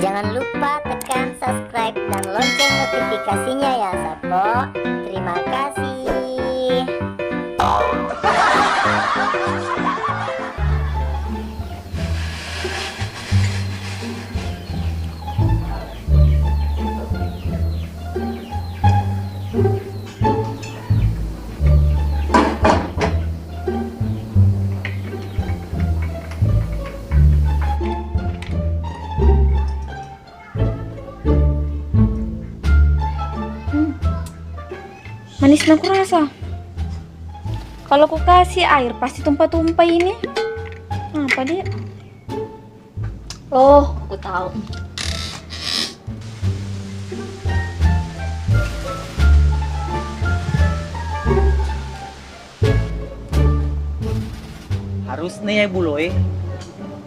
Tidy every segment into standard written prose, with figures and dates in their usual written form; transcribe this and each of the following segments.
Jangan lupa tekan subscribe dan lonceng notifikasinya ya Sapo. Terima kasih. Manis aku rasa. Kalau aku kasih air pasti tumpah-tumpah ini. Apa dia? Oh, aku tahu. Harusnya ya buloy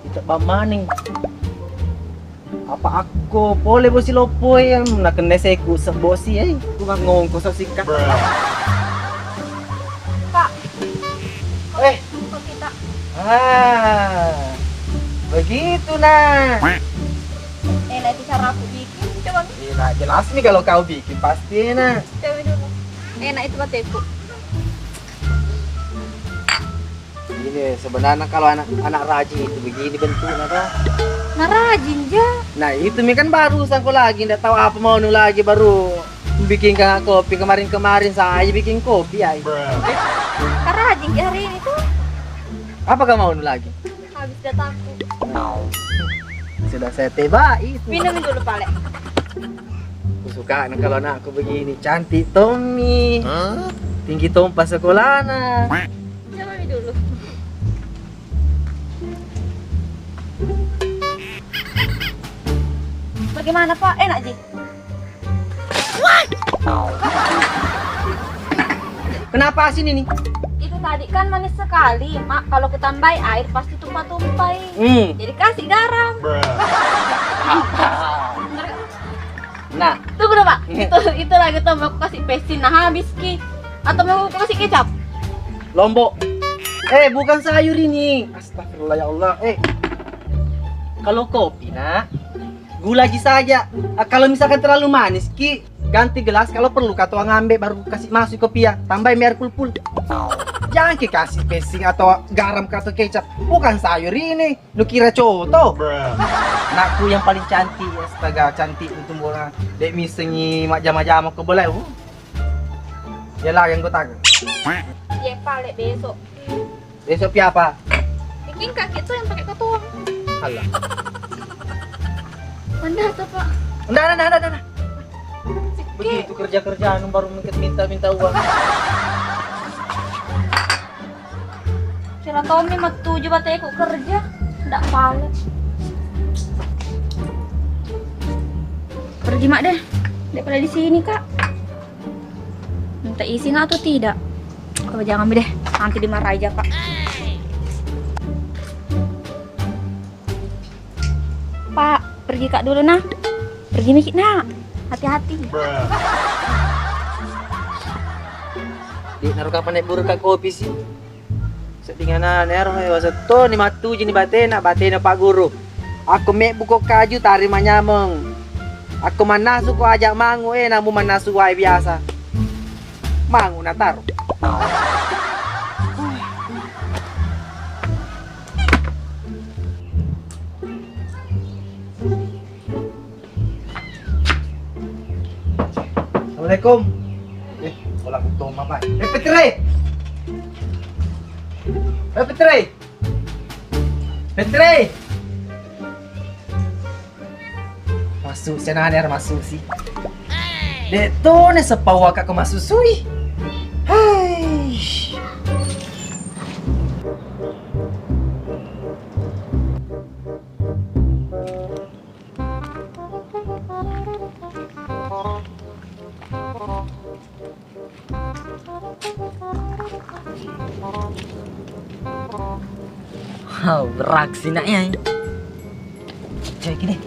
kita pamaning apa aku boleh bosi lopo yang nak kena seku sebosi aku nggak ngomong kau sika Kak. Kok kita begitu nah enak itu cara aku bikin. Coba nah, jelas nih kalau kau bikin pasti nah coba dulu. Enak itu bateku. ini sebenarnya kalau anak rajin itu begini bentuknya tuh. Nah rajin ja. Nah itu mi kan baru sangko lagi ndak tahu apa mau nu lagi baru bikin kopi kemarin saya bikin kopi ya. Kak rajin ya hari ini tuh. Apa kau mau nu lagi? Habis datangku. Sudah saya tebai itu. Minum dulu Pale. Aku suka kalau anakku begini cantik Tommy. Tinggi tompa sekolahnya. Coba minum dulu. Bagaimana Pak? Enak Ji? Kenapa asin ini? Itu tadi kan manis sekali, Mak. Kalau aku tambahin air pasti tumpah-tumpah. Jadi kasih garam. Nah, Tunggu dong, Pak. Itu lagi tuh mau aku kasih pesin. Nah, habis Ki. Atau mau aku kasih kecap? lombok. Bukan sayur ini. Astagfirullah ya Allah. Kalau kopi nak, gula aja saja. Kalau misalkan terlalu manis, Ki, ganti gelas. Kalau perlu kau ngambil baru kasih masuk kopi ya. Tambahin air pul-pul. Jangan Ki kasih pesing atau garam atau kecap. Bukan sayur ini. Lu kira coto. Nakku yang paling cantik, astaga cantik untuk bola. Dek misengi mak jama-jama ke boleh. Yalah yang gue tahu. Ya, Pale besok. Besok apa? Bikin kaki tuh yang pakai ketuang. Halah. Mana tuh, Pak? Nah. Begitu kerja-kerjaan baru minta uang. Kira Tommy mah 7 bateku kerja. Nggak Pale. Pergi Mak deh. Daripada di sini, Kak. Minta isi nggak atau tidak? Kalau jangan ambil deh. Nanti dimarahin aja, Pak. Pak, pergi Kak dulu nah. Pergi mikir nak. Hati-hati. Di naruh kapan naik buruk kopi sih? Sedinganan erong wasato ni matu jini batena Pak Guru. Aku mek buko kaju tari manyameng. Aku manasu ko ajak mangu namu manasu wae biasa. Mangu na taruh. Assalamualaikum. Pulang ke rumah Pak. Petri. Masuk senaner masuk sih. Dek tuh ne sepawa kak ke masuk sui. Hai. Beraksi naknya. Cek gini.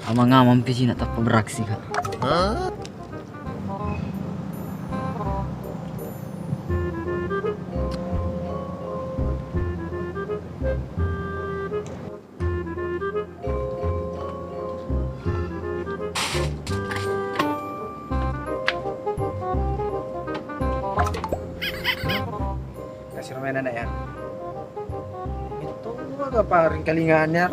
Amang-amang pisi nak tak beraksi kak. Kasih romen anak ya. Itu agak paring kalingannya.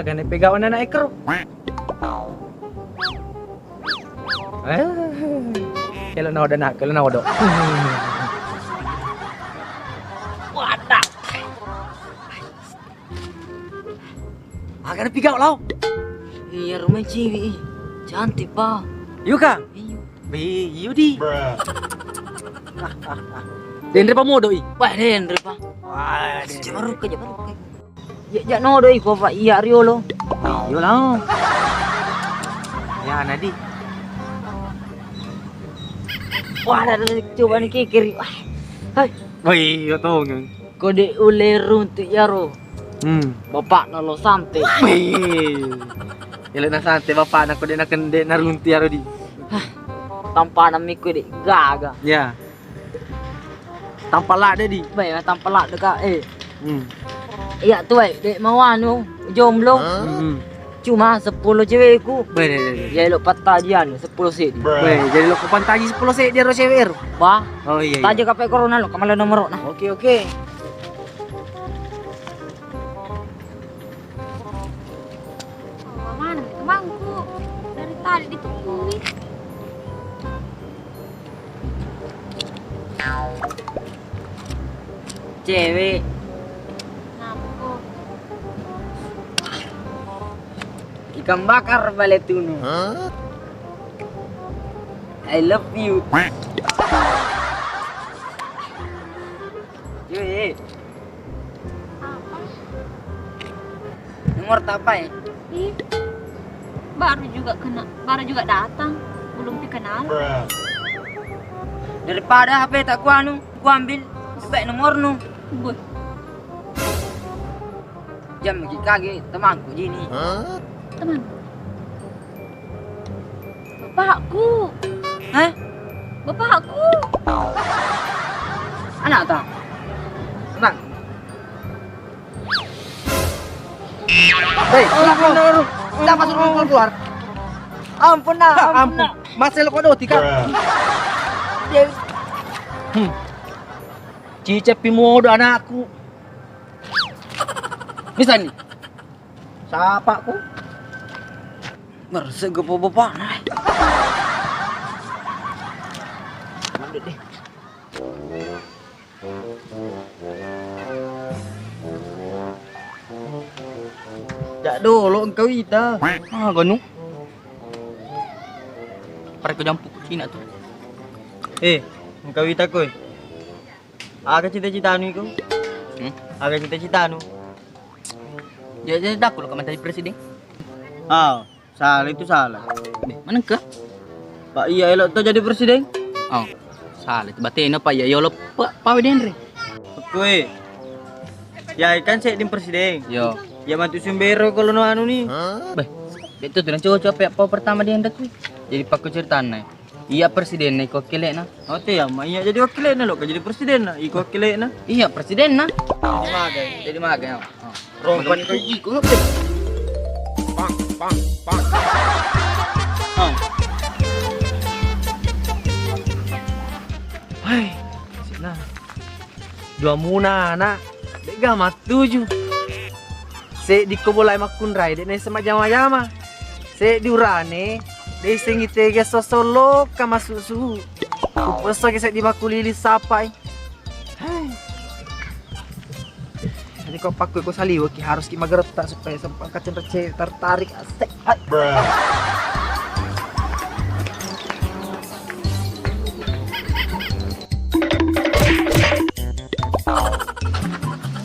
Ganay pegawan na ekro. Kailan na oda. Wadah. Ganay pigaw lau. Iya rumah cewek. Cantik pa. Yuka. Iyo. Yudi. Dendre pa mo doi. Wah Dendre pa. Wah, Jamaruk ka. Ya no doi ko pa iya riolo. Yo lang. Ya nadi. Wah ada coba nih kikir. Hai. Woi, yo tong. Kode ule runti yaro. Bapak nalo santai. Ila na sante bapak na ko din na kende na runti aro di. Tanpa nami ko di gaga. Ya. Tampala ada di. Baik tanpa deka Hmm. Iya tuh dek mau anu jomblo. Cuma 10 cewekku. Bener. Ya lo patajian 10 sih. Weh, jadi lo kupantaji 10 sek dia ro cewek. Bah, Oh iya. taja kape corona lo kamala nomor nah. Oke. Mana temanku? Dari tadi ditungguin. Cewek Kenapa? ikan bakar baletuno. I love you. Yoi. Apa? Nomor apa ya? Ih, baru juga datang, belum dikenal. Daripada HP tak ku anu, ku ambil baik nomor nu. Buh, Jam lagi kage temanku gini. teman. Bapakku, Hah? bapakku. Anak tak? Tenang. Hei, keluar. Kenapa suruh keluar? Ampun nak, Ampun. Masih lo kodo tika. Cicep pimodo anakku. Bisa nih. Siapa ku? Ngerasa gue bapak nah. Mandek deh. Jak dulu engkau ita. Gonu. Pare ko jampuk Cina tuh. Engkau ita koy. Aga cita-cita anu iku. Aga cita-cita anu. Jadi aku lo komentari presiden. Salah itu salah. Mana ke? Pak iya elok tuh jadi presiden. Oh, salah itu batin apa ya? Yo lo Pak Dendre. Kowe. Ya kan saya di presiden. Yo. Ya mantu sumbero kalau no anu nih. Beh, itu tuh cowok apa pertama dia hendak nih. Jadi pak ceritaan nih. Iya presiden nih kok kilek na. Oh tuh ya, iya jadi wakil na lo, jadi presiden na, iko wakil na. Iya presiden na. Magay. Jadi maga. Rompan ko iko. Pang. Hai, sina. Dua muna na. Dega matuju. Se di ko bolay makunray, de na sa majama-jama. Se di urane, de sing itega sosolo ka masusu. Kuposo kasi di makulili sapay. Hai. Jadi kau pakai ko saliwa ki harus ki magerta supaya sampai kacen tertarik asik.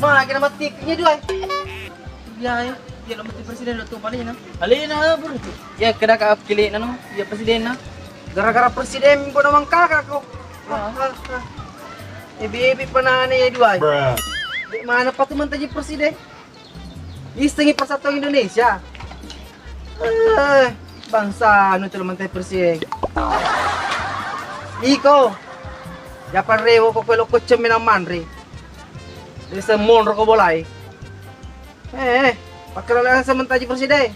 Lagi nama tiknya dua. Ya, ya nama tik presiden lo tuh paling na. Alin na bro. Ya kena ka pilih nano, ya presiden na. Gara-gara presiden ko naman kakak ko. Ebi-ebi pa na ya dua. Mana pa tuh mantan jadi presiden? Istengi persatuan Indonesia. Bangsa anu tuh mantan presiden. Iko. Ya pareho ko kwelo ko minang manri. Desa monro ko bolay. Pakrala sa mantan jadi presiden.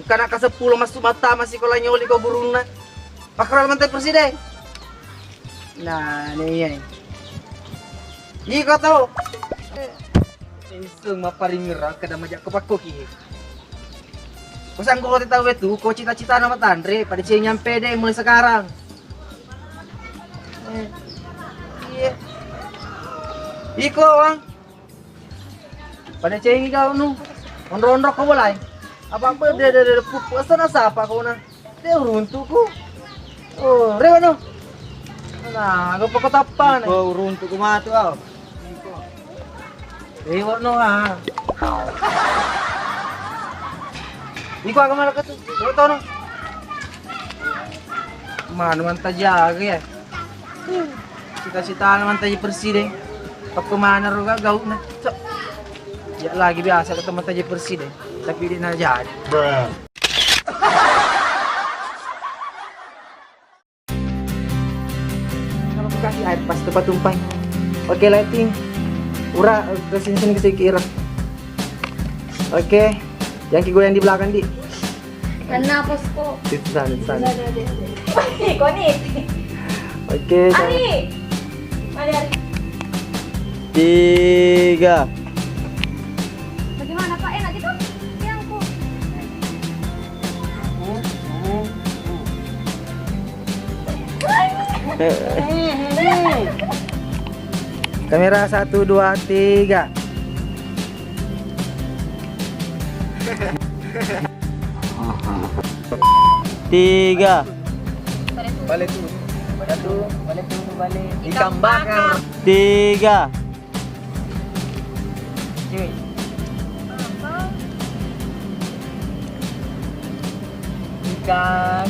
Kana ka 10 masuk mata masih ko lanyoli ko burungna. Pakrala mantan presiden. Nah, nih. Iko to. Iseng maparingira kada majak kepako ki. Kusang ko tahu itu, ko cita-cita nama Tandre pada cie nyampe deh mulai sekarang. Iya. Iko bang. Pada cie ini kau nu, ondro-ondro kau boleh. Apa dia pupuasan apa kau na? Dia uruntuku. Oh, rewa nu. Nah, kau pokok apa nih? Kau runtuh kumatu kau. Rewa nu ah. Iko agak malah ketu. Kau tahu no? Mana mantap jaga ya. Cita-cita mantap jadi presiden. Pak mana roga gaul na. So, ya lagi biasa ketemu mantap jadi presiden. Tapi dia nak jadi. Kalau aku kasih air pas tempat tumpah. Oke lighting. Ura kesini ke kira. Oke. Yang gue yang di belakang di. Kenapa kok? Di sana. Kok nih? Oke. Ari. Mari Ari. 3. Bagaimana Pak? Enak gitu? Yangku. Kamera 1 2 3. Tiga. Balik tuh. Ikan bakar. 3. Cuy. Ikan.